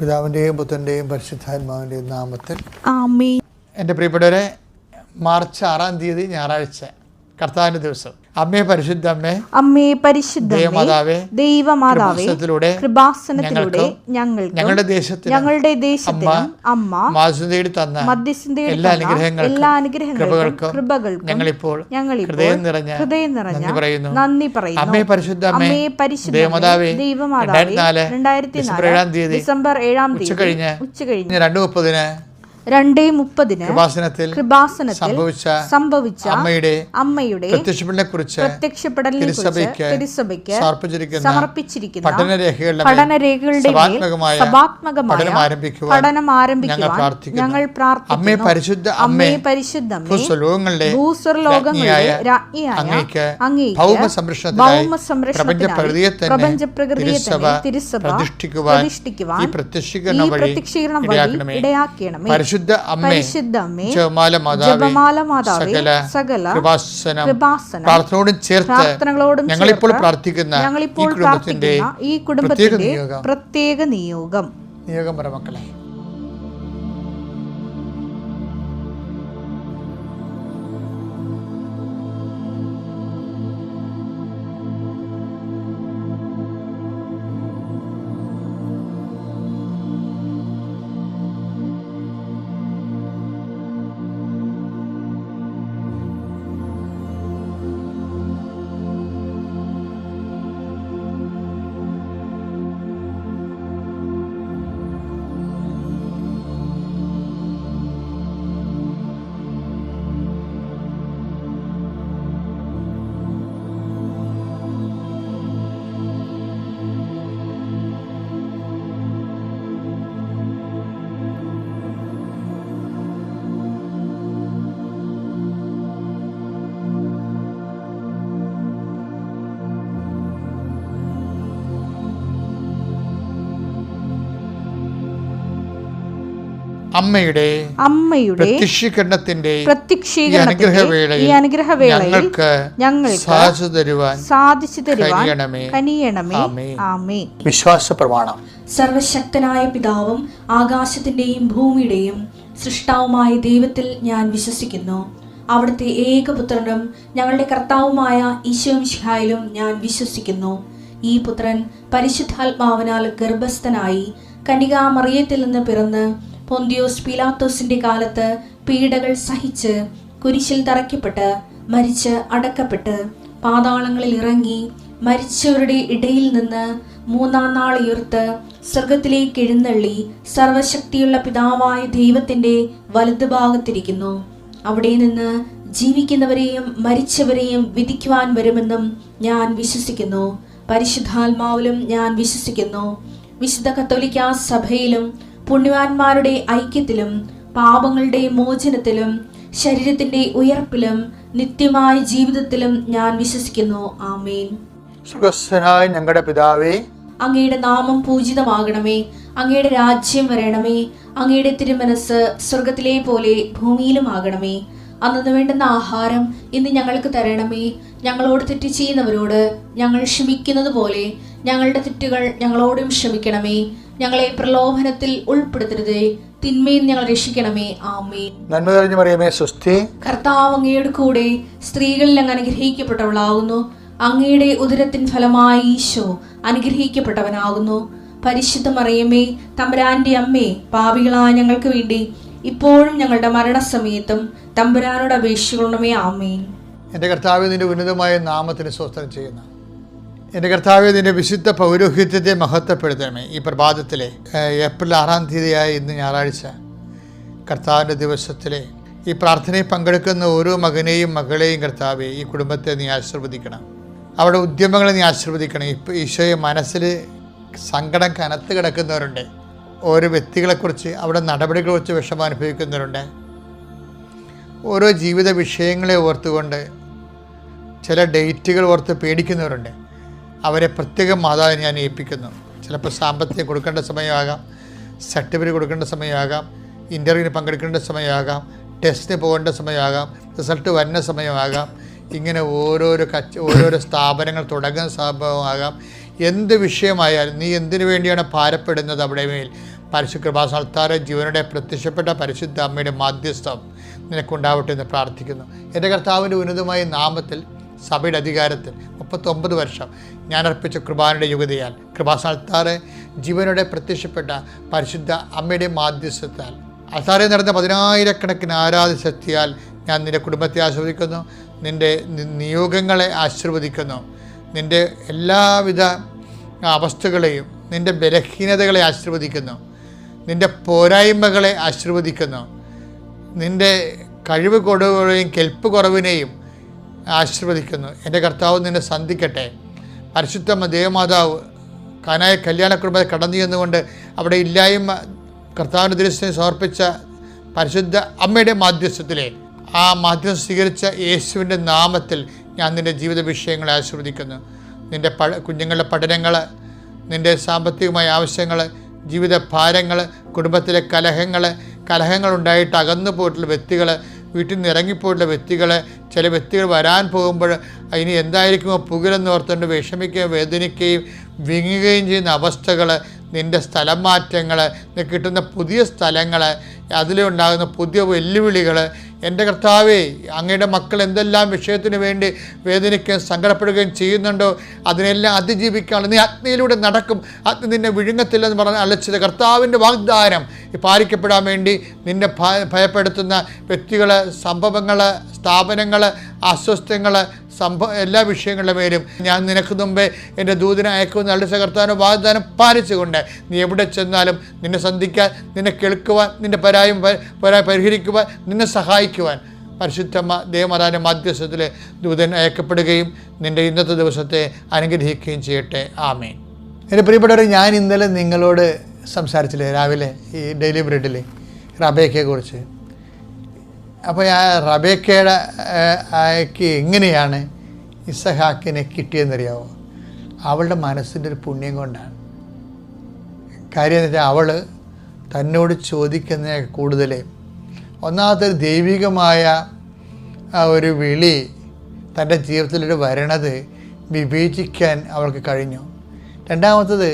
പിതാവിൻ്റെയും പുത്രൻ്റെയും പരിശുദ്ധാത്മാവിൻ്റെയും നാമത്തിൽ ആമേൻ. എൻ്റെ പ്രിയപ്പെട്ടവരെ, മാർച്ച് 6-ാം തീയതി ഞായറാഴ്ച, കർത്താവിൻ്റെ ദിവസം. അമ്മേ പരിശുദ്ധ അമ്മേ, അമ്മേ പരിശുദ്ധ ദേവമാതാവേ, ദൈവമാതാവേ, കൃപാസനത്തിലൂടെ ഞങ്ങളുടെ ദേശത്തിനും അമ്മ മാധ്യസ്ഥതയിൽ തന്ന എല്ലാ അനുഗ്രഹങ്ങൾക്കും കൃപകൾക്കും ഞങ്ങളിപ്പോൾ ഹൃദയം നിറഞ്ഞ നന്ദി പറയുന്നു. അമ്മേ പരിശുദ്ധ അമ്മേ, ദേവമാതാവേ, 2004 ഡിസംബർ 7-ാം തീയതി ഉച്ചകഴിഞ്ഞ് 2:30 കൃപാസനത്തിൽ സംഭവിച്ച അമ്മയുടെ പ്രത്യക്ഷപ്പെടലിനെ കുറിച്ച് സമർപ്പിച്ചിരിക്കുന്ന പഠനരേഖകളുടെ സഭാത്മകമായ പഠനം ആരംഭിക്കുവാൻ ഞങ്ങൾ പ്രാർത്ഥിക്കുന്നു. അമ്മേ പരിശുദ്ധ അമ്മേ, ഭൂസ്വലോകങ്ങളുടെ രാജ്ഞിയായ അങ്ങേയ്ക്ക് ഭൗമ സംരക്ഷണത്തിനായി പ്രപഞ്ചപ്രകൃതിയെ തന്നെ തിരുസഭ പ്രതിഷ്ഠിക്കുവാൻ ഈ പ്രത്യക്ഷീകരണം വഴി ഇടയാക്കണമേ. പരിശുദ്ധ അമ്മേ, ജപമാല മാതാവേ, സകല പ്രാർത്ഥനകളോടും ചേർത്ത് ഞങ്ങളിപ്പോൾ പ്രാർത്ഥിക്കുന്ന ഈ കുടുംബത്തിന്റെ പ്രത്യേക നിയോഗം മക്കളെ. അമ്മയുടെ പ്രത്യക്ഷീകരണത്തിന്റെ ഈ അനുഗ്രഹവേളയിൽ ഞങ്ങൾക്ക് സാധിച്ചു തരുവാൻ കനിയണമേ. ആമേൻ. വിശ്വാസ പ്രമാണം. സർവശക്തനായ പിതാവും ആകാശത്തിന്റെയും ഭൂമിയുടെയും സൃഷ്ടാവുമായ ദൈവത്തിൽ ഞാൻ വിശ്വസിക്കുന്നു. അവിടുത്തെ ഏകപുത്രനും ഞങ്ങളുടെ കർത്താവുമായ ഈശോ മിശിഹായിലും ഞാൻ വിശ്വസിക്കുന്നു. ഈ പുത്രൻ പരിശുദ്ധാത്മാവിനാൽ ഗർഭസ്ഥനായി കന്യകാമറിയത്തിൽ നിന്ന് പിറന്ന് പൊന്തിയോസ് പീലാത്തോസിന്റെ കാലത്ത് പീഡകൾ സഹിച്ച് കുരിശിൽ തറയ്ക്കപ്പെട്ട് മരിച്ച് അടക്കപ്പെട്ട് പാതാളങ്ങളിൽ ഇറങ്ങി മരിച്ചവരുടെ ഇടയിൽ നിന്ന് 3-ാം നാൾ ഉയർത്ത് സ്വർഗത്തിലേക്ക് എഴുന്നള്ളി സർവശക്തിയുള്ള പിതാവായ ദൈവത്തിന്റെ വലതുഭാഗത്തിരിക്കുന്നു. അവിടെ നിന്ന് ജീവിക്കുന്നവരെയും മരിച്ചവരെയും വിധിക്കുവാൻ വരുമെന്നും ഞാൻ വിശ്വസിക്കുന്നു. പരിശുദ്ധാത്മാവിലും ഞാൻ വിശ്വസിക്കുന്നു. വിശുദ്ധ കത്തോലിക്കാ സഭയിലും പുണ്യവാന്മാരുടെ ഐക്യത്തിലും പാപങ്ങളുടെ മോചനത്തിലും ശരീരത്തിന്റെ ഉയർപ്പിലും നിത്യമായ ജീവിതത്തിലും ഞാൻ വിശ്വസിക്കുന്നു. ആമേൻ. സ്വർഗ്ഗസ്ഥനായ ഞങ്ങളുടെ പിതാവേ, അങ്ങയുടെ നാമം പൂജിതമാകണമേ. അങ്ങയുടെ രാജ്യം വരണമേ. അങ്ങയുടെ തിരുമനസ് സ്വർഗത്തിലെ പോലെ ഭൂമിയിലും ആകണമേ. അന്നു വേണ്ടുന്ന ആഹാരം ഇന്ന് ഞങ്ങൾക്ക് തരണമേ. ഞങ്ങളോട് തെറ്റ് ചെയ്യുന്നവരോട് ഞങ്ങൾ ക്ഷമിക്കുന്നത് പോലെ ഞങ്ങളുടെ തെറ്റുകൾ ഞങ്ങളോടും ക്ഷമിക്കണമേ. ഞങ്ങളെ പ്രലോഭനത്തിൽ ഉൾപ്പെടുത്തരുതേ, തിന്മയിൽ ഞങ്ങൾ രക്ഷിക്കണമേ. ആമേൻ. നന്മ നിറഞ്ഞ മറിയമേ, സ്വസ്തി. കർത്താവ് അങ്ങയുടെ കൂടെ സ്ത്രീകളിൽ അങ്ങ് അനുഗ്രഹിക്കപ്പെട്ടവളാകുന്നു. അങ്ങയുടെ ഉദരത്തിൻ ഫലമായി ഈശോ അനുഗ്രഹിക്കപ്പെട്ടവനാകുന്നു. പരിശുദ്ധ മറിയമേ, തമ്പുരാന്റെ അമ്മേ, പാപികളായ ഞങ്ങൾക്ക് വേണ്ടി ഇപ്പോഴും ഞങ്ങളുടെ മരണസമയത്തും തമ്പുരാനോട് അപേക്ഷിക്കണമേ. ആമേൻ. എൻ്റെ കർത്താവേ, നിന്റെ ഉന്നതമായ നാമത്തിന് സ്തോത്രം ചെയ്യുന്നു. എൻ്റെ കർത്താവേ, നിന്റെ വിശുദ്ധ പൗരോഹിത്യത്തെ മഹത്വപ്പെടുത്തണമേ. ഈ പ്രഭാതത്തിലെ ഏപ്രിൽ 6-ാം തീയതിയായ ഇന്ന് ഞായറാഴ്ച കർത്താവിൻ്റെ ദിവസത്തിലെ ഈ പ്രാർത്ഥനയിൽ പങ്കെടുക്കുന്ന ഓരോ മകനെയും മകളെയും കർത്താവേ, ഈ കുടുംബത്തെ നീ ആശീർവദിക്കണം. അവിടെ ഉദ്യമങ്ങളെ നീ ആശീർവദിക്കണം. ഇപ്പോൾ ഈശോയെ മനസ്സിൽ സങ്കടം കനത്ത് കിടക്കുന്നവരുണ്ട്. ഓരോ വ്യക്തികളെക്കുറിച്ച് അവിടെ നടപടികളെക്കുറിച്ച് വിഷമം അനുഭവിക്കുന്നവരുണ്ട്. ഓരോ ജീവിത വിഷയങ്ങളെ ഓർത്തുകൊണ്ട് ചില ഡേറ്റുകൾ ഓർത്ത് പേടിക്കുന്നവരുണ്ട്. അവരെ പ്രത്യേകം മാതാവിനെ ഞാൻ ഏൽപ്പിക്കുന്നു. ചിലപ്പോൾ സാമ്പത്തികം കൊടുക്കേണ്ട സമയമാകാം, സർട്ടിഫിക്കറ്റ് കൊടുക്കേണ്ട സമയമാകാം, ഇൻ്റർവ്യൂവിന് പങ്കെടുക്കേണ്ട സമയമാകാം, ടെസ്റ്റിന് പോകേണ്ട സമയമാകാം, റിസൾട്ട് വരുന്ന സമയമാകാം. ഇങ്ങനെ ഓരോരോ സ്ഥാപനങ്ങൾ തുടങ്ങുന്ന സംഭവമാകാം. എന്ത് വിഷയമായാലും നീ എന്തിനു വേണ്ടിയാണ് ഭാരപ്പെടുന്നത് അവിടെ മേൽ പരിശുദ്ധ കൃപാസനത്താറെ ജീവനോടെ പ്രത്യക്ഷപ്പെട്ട പരിശുദ്ധ അമ്മയുടെ മാധ്യസ്ഥം നിനക്കുണ്ടാവട്ടെ എന്ന് പ്രാർത്ഥിക്കുന്നു. എൻ്റെ കർത്താവിൻ്റെ ഉന്നതമായ നാമത്തിൽ സഭയുടെ അധികാരത്തിൽ 39 വർഷം ഞാൻ അർപ്പിച്ച കൃപാനയുടെ യുഗതയാൽ കൃപാസനത്താറെ ജീവനോടെ പ്രത്യക്ഷപ്പെട്ട പരിശുദ്ധ അമ്മയുടെ മാധ്യസ്ഥത്താൽ അൾത്താരെ നടന്ന 10,000-കണക്കിന് ആരാധന ശക്തിയാൽ ഞാൻ നിൻ്റെ കുടുംബത്തെ ആശീർവദിക്കുന്നു, നിൻ്റെ നിയോഗങ്ങളെ ആശീർവദിക്കുന്നു, നിൻ്റെ എല്ലാവിധ അവസ്ഥകളെയും നിൻ്റെ ബലഹീനതകളെ ആശീർവദിക്കുന്നു, നിൻ്റെ പോരായ്മകളെ ആശീർവദിക്കുന്നു, നിൻ്റെ കഴിവ് കുറവുകളെയും കെൽപ്പ് കുറവിനെയും ആശീർവദിക്കുന്നു. എൻ്റെ കർത്താവ് നിന്നെ സന്ധിക്കട്ടെ. പരിശുദ്ധ ദേവമാതാവ് കാനായ കല്യാണ കുടുംബത്തെ കടന്നു ചെന്നുകൊണ്ട് അവിടെ ഇല്ലായ്മ കർത്താവിൻ്റെ ദൃശ്യത്തിന് സമർപ്പിച്ച പരിശുദ്ധ അമ്മയുടെ മാധ്യസ്ഥത്തിലെ ആ മാധ്യസ്ഥം സ്വീകരിച്ച യേശുവിൻ്റെ നാമത്തിൽ ഞാൻ നിൻ്റെ ജീവിത വിഷയങ്ങളെ ആശീർവദിക്കുന്നു. നിൻ്റെ കുഞ്ഞുങ്ങളുടെ പഠനങ്ങൾ, നിൻ്റെ സാമ്പത്തികമായ ആവശ്യങ്ങൾ, ജീവിത ഭാരങ്ങൾ, കുടുംബത്തിലെ കലഹങ്ങളുണ്ടായിട്ട് അകന്നു പോയിട്ടുള്ള വ്യക്തികൾ, വീട്ടിൽ നിന്ന് ഇറങ്ങിപ്പോയിട്ടുള്ള വ്യക്തികൾ, ചില വ്യക്തികൾ വരാൻ പോകുമ്പോൾ ഇനി എന്തായിരിക്കുമോ പുകലെന്ന് ഓർത്തുകൊണ്ട് വിഷമിക്കുകയും വേദനിക്കുകയും വിങ്ങുകയും ചെയ്യുന്ന അവസ്ഥകൾ, നിൻ്റെ സ്ഥലം മാറ്റങ്ങൾ, നിനക്ക് കിട്ടുന്ന പുതിയ സ്ഥലങ്ങൾ, അതിലുണ്ടാകുന്ന പുതിയ വെല്ലുവിളികൾ, എൻ്റെ കർത്താവേ, അങ്ങയുടെ മക്കൾ എന്തെല്ലാം വിഷയത്തിന് വേണ്ടി വേദനിക്കുകയും സങ്കടപ്പെടുകയും ചെയ്യുന്നുണ്ടോ അതിനെല്ലാം അതിജീവിക്കാനുള്ള നീ അഗ്നിയിലൂടെ നടക്കും, അഗ്നി നിന്നെ വിഴുങ്ങത്തില്ലെന്ന് പറഞ്ഞ് അലച്ചത് കർത്താവിൻ്റെ വാഗ്ദാനം പാലിക്കപ്പെടാൻ വേണ്ടി നിന്നെ ഭയപ്പെടുത്തുന്ന വ്യക്തികൾ, സംഭവങ്ങൾ, സ്ഥാപനങ്ങൾ, അസ്വസ്ഥങ്ങൾ, എല്ലാ വിഷയങ്ങളുടെ മേലും ഞാൻ നിനക്ക് മുമ്പേ എൻ്റെ ദൂതനെ അയക്കുമെന്ന് അളിച്ച കർത്താവിൻ്റെ വാഗ്ദാനം പാലിച്ചുകൊണ്ട് നീ എവിടെ ചെന്നാലും നിന്നെ സന്ധിക്കാൻ, നിന്നെ കേൾക്കുവാൻ, നിൻ്റെ പരായ പരിഹരിക്കുവാൻ, നിന്നെ സഹായിക്കുവാൻ പരിശുദ്ധ ദേവമാതാവിൻ്റെ മാധ്യസ്ഥത്തിൽ ദൂതൻ അയക്കപ്പെടുകയും നിൻ്റെ ഇന്നത്തെ ദിവസത്തെ അനുഗ്രഹിക്കുകയും ചെയ്യട്ടെ. ആമേൻ. എൻ്റെ പ്രിയപ്പെട്ടവരെ, ഞാൻ ഇന്നലെ നിങ്ങളോട് സംസാരിച്ചില്ലേ രാവിലെ ഈ ഡെയിലി ബ്രെഡിൽ റബേക്കയെക്കുറിച്ച്. അപ്പോൾ ആ റബേക്കയുടെ എങ്ങനെയാണ് ഇസഹാക്കിനെ കിട്ടിയെന്നറിയാവോ? അവളുടെ മനസ്സിൻ്റെ ഒരു പുണ്യം കൊണ്ടാണ്. കാര്യം എന്ന് വെച്ചാൽ അവൾ തന്നോട് ചോദിക്കുന്ന കൂടുതൽ ഒന്നാമത്തെ ദൈവികമായ ഒരു വിളി തൻ്റെ ജീവിതത്തിലൂടെ വരണത് വിവേചിക്കാൻ അവൾക്ക് കഴിഞ്ഞു. രണ്ടാമത്തത്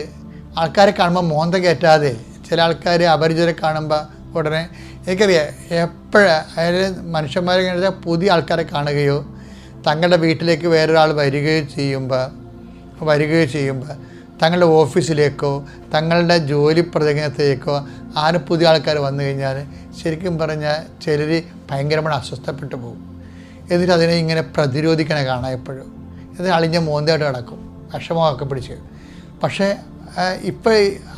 ആൾക്കാരെ കാണുമ്പോൾ മോന്ത കയറ്റാതെ, ചില ആൾക്കാർ അപരിചിതരെ കാണുമ്പോൾ ഉടനെ എനിക്കറിയാം അതായത് മനുഷ്യന്മാരെ കഴിഞ്ഞാൽ പുതിയ ആൾക്കാരെ കാണുകയോ തങ്ങളുടെ വീട്ടിലേക്ക് വേറൊരാൾ വരികയോ ചെയ്യുമ്പോൾ തങ്ങളുടെ ഓഫീസിലേക്കോ തങ്ങളുടെ ജോലി പ്രദേശത്തേക്കോ ആരും പുതിയ ആൾക്കാർ വന്നു കഴിഞ്ഞാൽ ശരിക്കും പറഞ്ഞാൽ ചിലർ ഭയങ്കരമായി അസ്വസ്ഥപ്പെട്ടു പോകും. എന്നിട്ട് അതിനെ ഇങ്ങനെ പ്രതിരോധിക്കണ കാണാം എപ്പോഴും. ഇത് അളിഞ്ഞ മോന്തയായിട്ട് കിടക്കും, വിഷമമൊക്കെ പിടിച്ച്. പക്ഷേ ഇപ്പം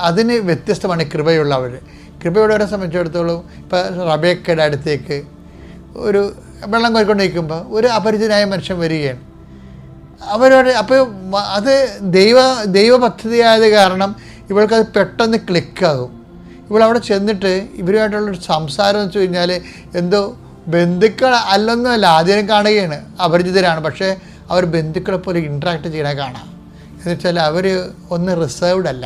അതിന് വ്യത്യസ്തമാണ് കൃപയുള്ളവരെ സംബന്ധിച്ചിടത്തോളം. ഇപ്പോൾ റബേക്കയുടെ അടുത്തേക്ക് ഒരു വെള്ളം കോരിക്കൊണ്ടിരിക്കുമ്പോൾ ഒരു അപരിചിതനായ മനുഷ്യൻ വരികയാണ്. അവരോട് അപ്പോൾ അത് ദൈവ പദ്ധതിയായത് കാരണം ഇവൾക്കത് പെട്ടെന്ന് ക്ലിക്കാകും. ഇവളവിടെ ചെന്നിട്ട് ഇവരുമായിട്ടുള്ളൊരു സംസാരം എന്ന് വെച്ച് കഴിഞ്ഞാൽ എന്തോ ബന്ധുക്കൾ അല്ലൊന്നുമല്ല, ആദ്യം കാണുകയാണ് അപരിചിതരാണ്, പക്ഷേ അവർ ബന്ധുക്കളെ പോലെ ഇൻട്രാക്ട് ചെയ്യണ കാണാം. എന്ന് വെച്ചാൽ അവർ ഒന്ന് റിസർവ്ഡ് അല്ല,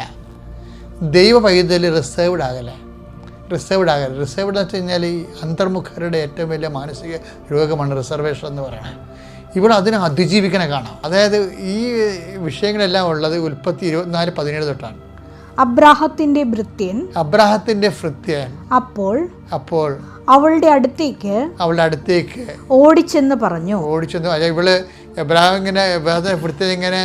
ദൈവ പൈതൽ റിസർവ്ഡ് ആകല്ലേ. റിസർവ്ഡ് എന്ന് വെച്ച് കഴിഞ്ഞാൽ ഈ അന്തർമുഖരുടെ ഏറ്റവും വലിയ മാനസിക രോഗമാണ് റിസർവേഷൻ എന്ന് പറയുന്നത്. ഇവിടെ അതിനെ അതിജീവിക്കണ കാണാം. അതായത് ഈ വിഷയങ്ങളെല്ലാം ഉള്ളത് ഉൽപ്പത്തി 24:17 തൊട്ടാണ്. അബ്രാഹത്തിന്റെ ഭൃത്യൻ അപ്പോൾ അവളുടെ അടുത്തേക്ക് ഓടിച്ചെന്ന് പറഞ്ഞു. ഇവള് എബ്രാഹിമിങ്ങനെ ഭൃത്യൻ ഇങ്ങനെ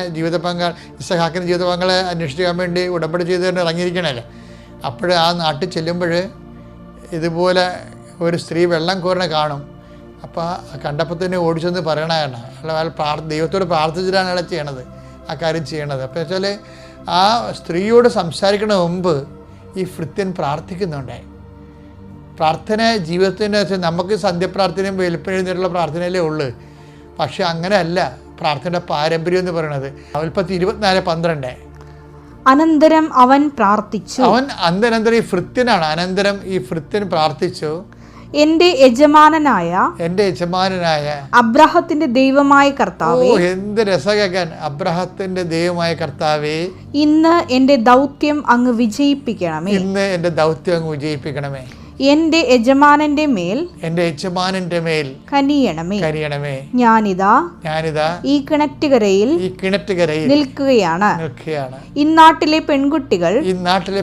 ഇസഹാക്കിൻ്റെ ജീവിത പങ്കാളെ അന്വേഷിക്കാൻ വേണ്ടി ഉടമ്പടി ചെയ്തുകൊണ്ട് ഇറങ്ങിയിരിക്കണല്ലേ. അപ്പോൾ ആ നാട്ടിൽ ചെല്ലുമ്പോൾ ഇതുപോലെ ഒരു സ്ത്രീ വെള്ളം കോരണ കാണും. അപ്പോൾ കണ്ടപ്പോൾ തന്നെ ഓടിച്ചെന്ന് പറയണതാണ്. ദൈവത്തോട് പ്രാർത്ഥിച്ചിട്ടാണ് അയാളെ ചെയ്യണത്, ആ കാര്യം ചെയ്യണത്. അപ്പോൾ വെച്ചാൽ ആ സ്ത്രീയോട് സംസാരിക്കണ മുമ്പ് ഈ ഭൃത്യൻ പ്രാർത്ഥിക്കുന്നുണ്ടായി. പ്രാർത്ഥന ജീവിതത്തിൻ്റെ വെച്ചാൽ നമുക്ക് സന്ധ്യപ്രാർത്ഥനയും വെളുപ്പിനെഴുന്നേറ്റുള്ള പ്രാർത്ഥനയിലേ ഉള്ളൂ. പക്ഷെ അങ്ങനെയല്ല പ്രാർത്ഥനയുടെ പാരമ്പര്യം എന്ന് പറയുന്നത്. ഉൽപ്പത്തി 24:12 അനന്തരം അവൻ പ്രാർത്ഥിച്ചു. അനന്തരം ഈ ഭൃത്യനാണ്. അനന്തരം ഈ ഭൃത്യൻ പ്രാർത്ഥിച്ചു, എന്റെ യജമാനനായ അബ്രാഹത്തിന്റെ ദൈവമായ കർത്താവേ. എന്ത് രസം കേൾക്കാൻ. അബ്രാഹത്തിന്റെ ദൈവമായ കർത്താവേ, ഇന്ന് എന്റെ ദൗത്യം അങ്ങ് വിജയിപ്പിക്കണമേ. എന്റെ യജമാനന്റെ മേൽ എൻ്റെ യജമാനന്റെ മേൽ കനിയണമേ. കരിയണമേ. ഞാനിതാ ഈ കിണറ്റുകരയിൽ നിൽക്കുകയാണ്. ഇന്നാട്ടിലെ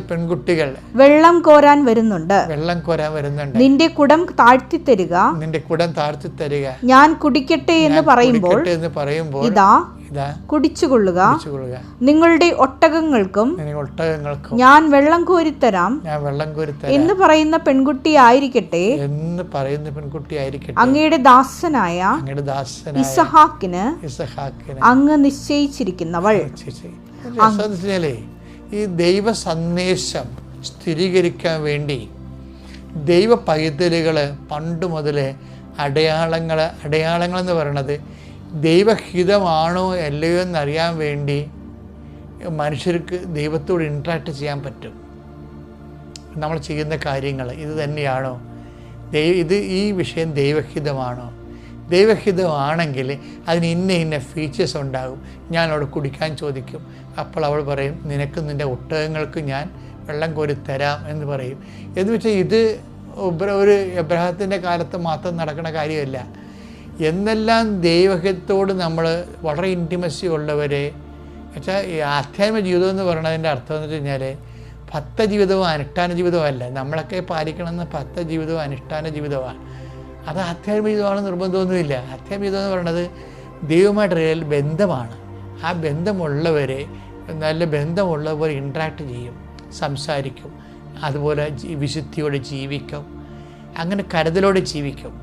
പെൺകുട്ടികൾ വെള്ളം കോരാൻ വരുന്നുണ്ട്. നിന്റെ കുടം താഴ്ത്തി തരിക. ഞാൻ കുടിക്കട്ടെ എന്ന് പറയുമ്പോൾ ഇതാ കുടിച്ചുകൊള്ളുക. നിങ്ങളുടെ ഒട്ടകങ്ങൾക്കും ഞാൻ വെള്ളം കോരിത്തരാം എന്ന് പറയുന്ന പെൺകുട്ടിയായിരിക്കട്ടെ അങ്ങയുടെ ദാസനായ ഇസഹാക്കിന് അങ്ങ് നിശ്ചയിച്ചിരിക്കുന്നവൾ. ഈ ദൈവ സന്ദേശം സ്ഥിരീകരിക്കാൻ വേണ്ടി ദൈവ പൈതലുകൾ പണ്ട് മുതലേ അടയാളങ്ങൾ എന്ന് പറയുന്നത് ദൈവഹിതമാണോ അല്ലയോ എന്നറിയാൻ വേണ്ടി മനുഷ്യർക്ക് ദൈവത്തോട് ഇൻട്രാക്ട് ചെയ്യാൻ പറ്റും. നമ്മൾ ചെയ്യുന്ന കാര്യങ്ങൾ ഇത് തന്നെയാണോ, ഈ വിഷയം ദൈവഹിതമാണോ? ദൈവഹിതമാണെങ്കിൽ അതിന് ഇന്ന ഫീച്ചേഴ്സ് ഉണ്ടാകും. ഞാൻ അവിടെ കുടിക്കാൻ ചോദിക്കും. അപ്പോൾ അവൾ പറയും, നിനക്ക് നിൻ്റെ ഒട്ടകങ്ങൾക്ക് ഞാൻ വെള്ളം കോരി തരാം എന്ന് പറയും. എന്ന് വെച്ചാൽ ഇത് ഒരു എബ്രഹാത്തിൻ്റെ കാലത്ത് മാത്രം നടക്കുന്ന കാര്യമല്ല. എന്നെല്ലാം ദൈവഹിതത്തോട് നമ്മൾ വളരെ ഇൻറ്റിമസി ഉള്ളവരെ വെച്ചാൽ ഈ ആധ്യാത്മിക ജീവിതം എന്ന് പറയുന്നതിൻ്റെ അർത്ഥം എന്ന് വെച്ച് കഴിഞ്ഞാൽ ഭക്ത ജീവിതവും അനുഷ്ഠാന ജീവിതവും അല്ല. നമ്മളൊക്കെ പാലിക്കണമെന്ന് ഭക്ത ജീവിതവും അനുഷ്ഠാന ജീവിതമാണ്. അത് ആധ്യാത്മിക ജീവിതമാണ് നിർബന്ധമൊന്നുമില്ല. ആധ്യാത്മിക ജീവിതം എന്ന് പറയുന്നത് ദൈവമായിട്ട് ബന്ധമാണ്. ആ ബന്ധമുള്ളവരെ നല്ല ബന്ധമുള്ളവർ ഇൻട്രാക്ട് ചെയ്യും, സംസാരിക്കും, അതുപോലെ വിശുദ്ധിയോടെ ജീവിക്കും, അങ്ങനെ കരുതലോടെ ജീവിക്കും.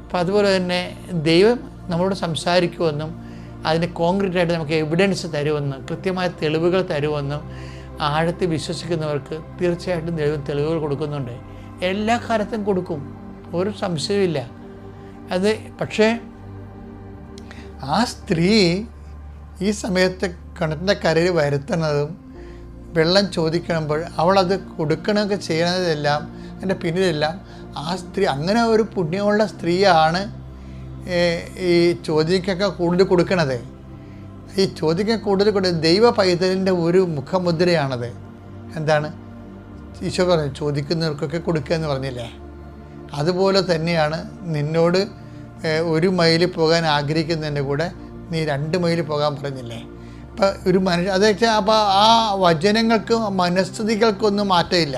അപ്പോൾ അതുപോലെ തന്നെ ദൈവം നമ്മളോട് സംസാരിക്കുമെന്നും അതിന് കോൺക്രീറ്റായിട്ട് നമുക്ക് എവിഡൻസ് തരുമെന്നും കൃത്യമായ തെളിവുകൾ തരുമെന്നും ആഴത്തിൽ വിശ്വസിക്കുന്നവർക്ക് തീർച്ചയായിട്ടും ദൈവം തെളിവുകൾ കൊടുക്കുന്നുണ്ട്. എല്ലാ കാലത്തും കൊടുക്കും, ഒരു സംശയമില്ല. അത് പക്ഷേ ആ സ്ത്രീ ഈ സമയത്ത് കിണറ്റിൻ്റെ കരയിൽ വരുത്തുന്നതും വെള്ളം ചോദിക്കുമ്പോൾ അവളത് കൊടുക്കണമൊക്കെ ചെയ്യുന്നതെല്ലാം അതിൻ്റെ പിന്നിലെല്ലാം ആ സ്ത്രീ അങ്ങനെ ഒരു പുണ്യമുള്ള സ്ത്രീയാണ് ഈ ചോദ്യക്കൊക്കെ കൂടുതൽ കൊടുക്കണത്. ഈ ചോദ്യക്ക് കൂടുതൽ ദൈവ പൈതലിൻ്റെ ഒരു മുഖമുദ്രയാണത്. എന്താണ് ഈശോ പറഞ്ഞു, ചോദിക്കുന്നവർക്കൊക്കെ കൊടുക്കുക എന്ന് പറഞ്ഞില്ലേ? അതുപോലെ തന്നെയാണ് നിന്നോട് 1 മൈൽ പോകാൻ ആഗ്രഹിക്കുന്നതിൻ്റെ കൂടെ നീ 2 മൈൽ പോകാൻ പറഞ്ഞില്ലേ? അപ്പം ഒരു മനുഷ്യ അത് വെച്ചാൽ അപ്പോൾ ആ വചനങ്ങൾക്കും മനസ്ഥിതികൾക്കൊന്നും മാറ്റമില്ല.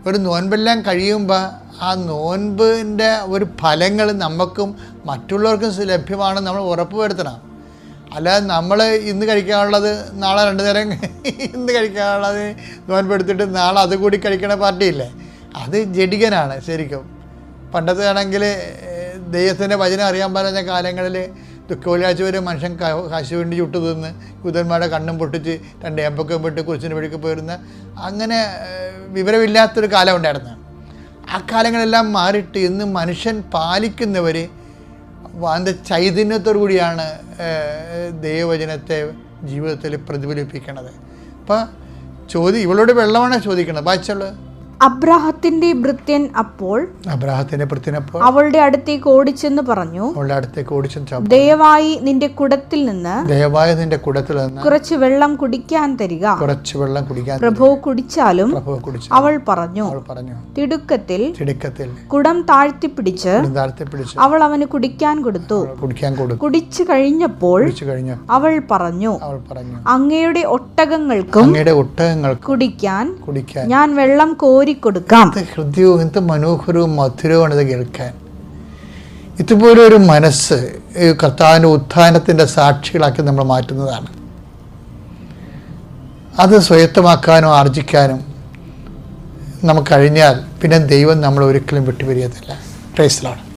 ഒരു നോൻപെല്ലാം കഴിയുമ്പോൾ ആ നോൻപിൻ്റെ ഒരു ഫലങ്ങൾ നമുക്കും മറ്റുള്ളവർക്കും ലഭ്യമാണെന്ന് നമ്മൾ ഉറപ്പ് വരുത്തണം. അല്ലാതെ നമ്മൾ ഇന്ന് കഴിക്കാനുള്ളത് നാളെ 2 നേരം ഇന്ന് കഴിക്കാനുള്ളത് നോൻപെടുത്തിട്ട് നാളെ അതുകൂടി കഴിക്കണ പാർട്ടിയില്ലേ? അത് ജഡികനാണ് ശരിക്കും. പണ്ടത്തെ ആണെങ്കിൽ ദൈവത്തിൻ്റെ വചനം അറിയാൻ പറഞ്ഞ കാലങ്ങളിൽ ദുഃഖവെള്ളിയാഴ്ച വരെ മനുഷ്യൻ കാശ് വേണ്ടി ചുട്ടു തിന്ന് യൂതന്മാരുടെ കണ്ണും പൊട്ടിച്ച് 2 ഏമ്പൊക്കെ വിട്ട് കുരിശിന് വഴിക്ക് പോയിരുന്ന അങ്ങനെ വിവരമില്ലാത്തൊരു കാലം ഉണ്ടായിരുന്നു. ആ കാലങ്ങളെല്ലാം മാറിയിട്ട് ഇന്ന് മനുഷ്യൻ പാലിക്കുന്നവർ അതിൻ്റെ ചൈതന്യത്തോടു കൂടിയാണ് ദൈവവചനത്തെ ജീവിതത്തിൽ പ്രതിഫലിപ്പിക്കണത്. അപ്പം ഇവളോട് വെള്ളമാണ് ചോദിക്കണത്. വായിച്ചുള്ളത് അബ്രാഹത്തിന്റെ ഭൃത്യൻ അപ്പോൾ അവളുടെ അടുത്തേക്ക് ഓടിച്ചെന്ന് പറഞ്ഞു, ദയവായി നിന്റെ കുടത്തിൽ നിന്ന് കുറച്ച് വെള്ളം കുടിക്കാൻ തരിക. പ്രഭു കുടിച്ചാലും അവൾ പറഞ്ഞു. തിടുക്കത്തിൽ കുടം താഴ്ത്തിപ്പിടിച്ച് അവൾ അവന് കുടിക്കാൻ കൊടുത്തു. കുടിച്ചു കഴിഞ്ഞപ്പോൾ അവൾ പറഞ്ഞു, അങ്ങയുടെ ഒട്ടകങ്ങൾക്കും കുടിക്കാൻ ഞാൻ വെള്ളം കൊടുക്കാം. ഹൃദയവും എന്ത് മനോഹരവും മധുരവുമാണ് ഇത് കേൾക്കാൻ. ഇതുപോലെ ഒരു മനസ്സ് കർത്താവിൻ്റെ ഉത്ഥാനത്തിൻ്റെ സാക്ഷികളാക്കി നമ്മൾ മാറ്റുന്നതാണ്. അത് സ്വയത്തമാക്കാനും ആർജിക്കാനും നമുക്ക് കഴിഞ്ഞാൽ പിന്നെ ദൈവം നമ്മൾ ഒരിക്കലും വിട്ടുപിരിയത്തില്ല. Praise the Lord.